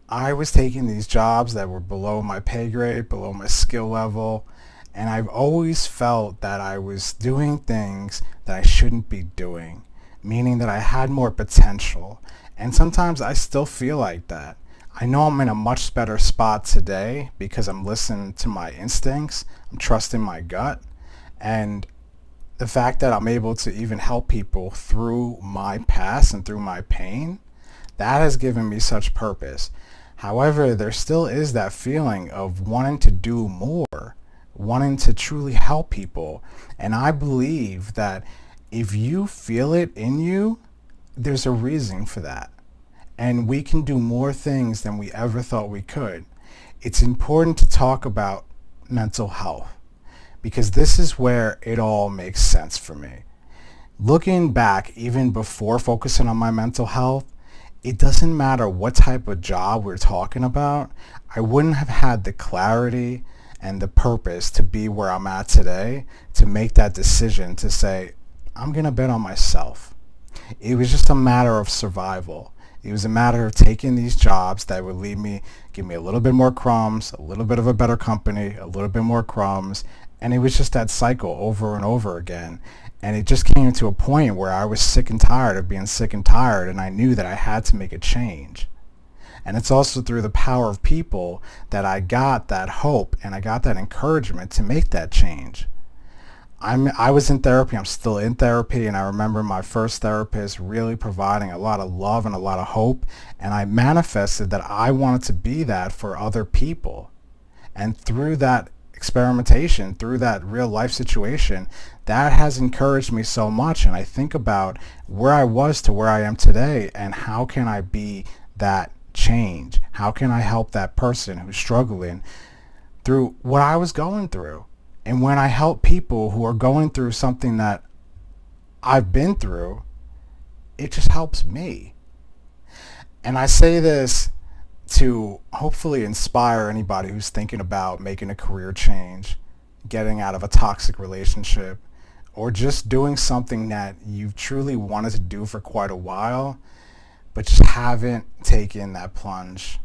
I was taking these jobs that were below my pay grade, below my skill level, and I've always felt that I was doing things that I shouldn't be doing, meaning that I had more potential. And sometimes I still feel like that. I know I'm in a much better spot today because I'm listening to my instincts, I'm trusting my gut, and the fact that I'm able to even help people through my past and through my pain, that has given me such purpose. However, there still is that feeling of wanting to do more, wanting to truly help people. And I believe that if you feel it in you, there's a reason for that. And we can do more things than we ever thought we could. It's important to talk about mental health because this is where it all makes sense for me. Looking back, even before focusing on my mental health, it doesn't matter what type of job we're talking about. I wouldn't have had the clarity and the purpose to be where I'm at today to make that decision to say, I'm going to bet on myself. It was just a matter of survival. It was a matter of taking these jobs that would give me a little bit more crumbs, a little bit of a better company, a little bit more crumbs, and it was just that cycle over and over again. And it just came to a point where I was sick and tired of being sick and tired, and I knew that I had to make a change. And it's also through the power of people that I got that hope and I got that encouragement to make that change. I was in therapy. I'm still in therapy, and I remember my first therapist really providing a lot of love and a lot of hope, and I manifested that I wanted to be that for other people. And through that experimentation, through that real life situation, that has encouraged me so much. And I think about where I was to where I am today, and how can I be that change? How can I help that person who's struggling through what I was going through? And when I help people who are going through something that I've been through, it just helps me. And I say this to hopefully inspire anybody who's thinking about making a career change, getting out of a toxic relationship, or just doing something that you've truly wanted to do for quite a while, but just haven't taken that plunge.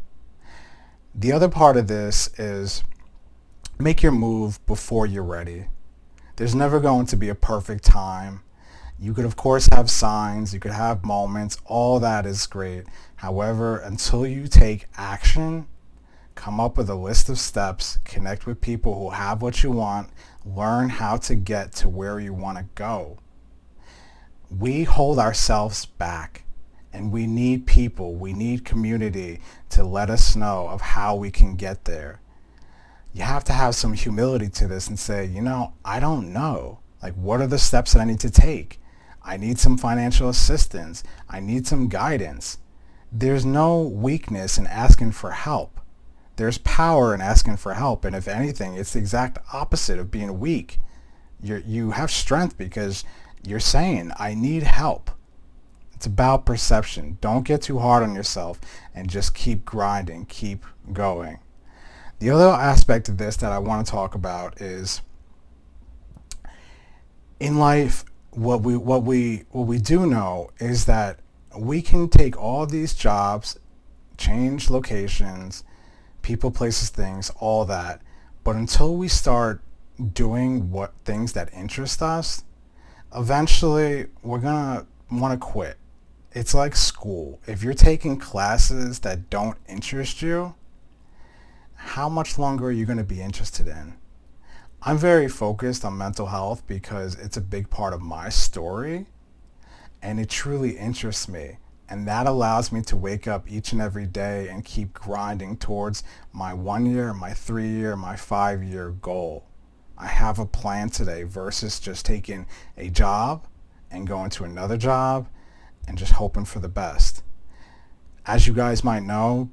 The other part of this is make your move before you're ready. There's never going to be a perfect time. You could, of course, have signs, you could have moments, all that is great. However, until you take action, come up with a list of steps, connect with people who have what you want, learn how to get to where you want to go. We hold ourselves back, and we need people, we need community to let us know of how we can get there. You have to have some humility to this and say, I don't know. Like, what are the steps that I need to take? I need some financial assistance. I need some guidance. There's no weakness in asking for help. There's power in asking for help. And if anything, it's the exact opposite of being weak. You have strength because you're saying, I need help. It's about perception. Don't get too hard on yourself and just keep grinding, keep going. The other aspect of this that I want to talk about is in life, what we do know is that we can take all these jobs, change locations, people, places, things, all that, but until we start doing what things that interest us, eventually we're gonna want to quit. It's like school. If you're taking classes that don't interest you, how much longer are you going to be interested in? I'm very focused on mental health because it's a big part of my story and it truly interests me. And that allows me to wake up each and every day and keep grinding towards my 1 year, my 3 year, my 5 year goal. I have a plan today versus just taking a job and going to another job and just hoping for the best. As you guys might know,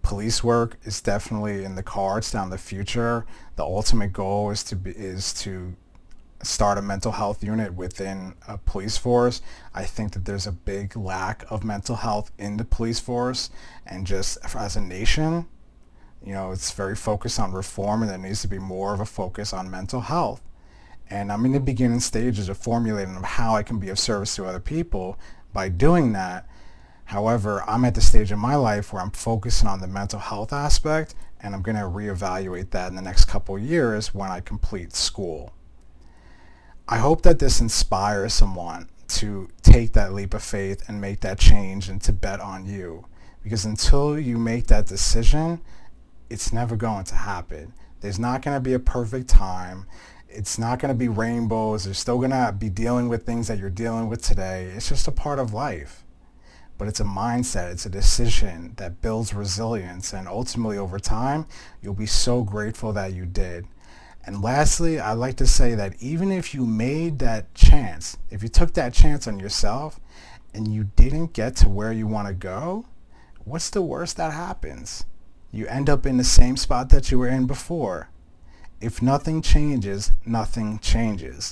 police work is definitely in the cards down the future. The ultimate goal is to start a mental health unit within a police force. I think that there's a big lack of mental health in the police force, and just as a nation, it's very focused on reform, and there needs to be more of a focus on mental health. And I'm in the beginning stages of formulating how I can be of service to other people by doing that. However, I'm at the stage in my life where I'm focusing on the mental health aspect, and I'm going to reevaluate that in the next couple years when I complete school. I hope that this inspires someone to take that leap of faith and make that change and to bet on you. Because until you make that decision, it's never going to happen. There's not going to be a perfect time. It's not going to be rainbows. You're still going to be dealing with things that you're dealing with today. It's just a part of life. But it's a mindset, it's a decision that builds resilience, and ultimately over time, you'll be so grateful that you did. And lastly, I'd like to say that even if you made that chance, if you took that chance on yourself and you didn't get to where you want to go, what's the worst that happens? You end up in the same spot that you were in before. If nothing changes, nothing changes.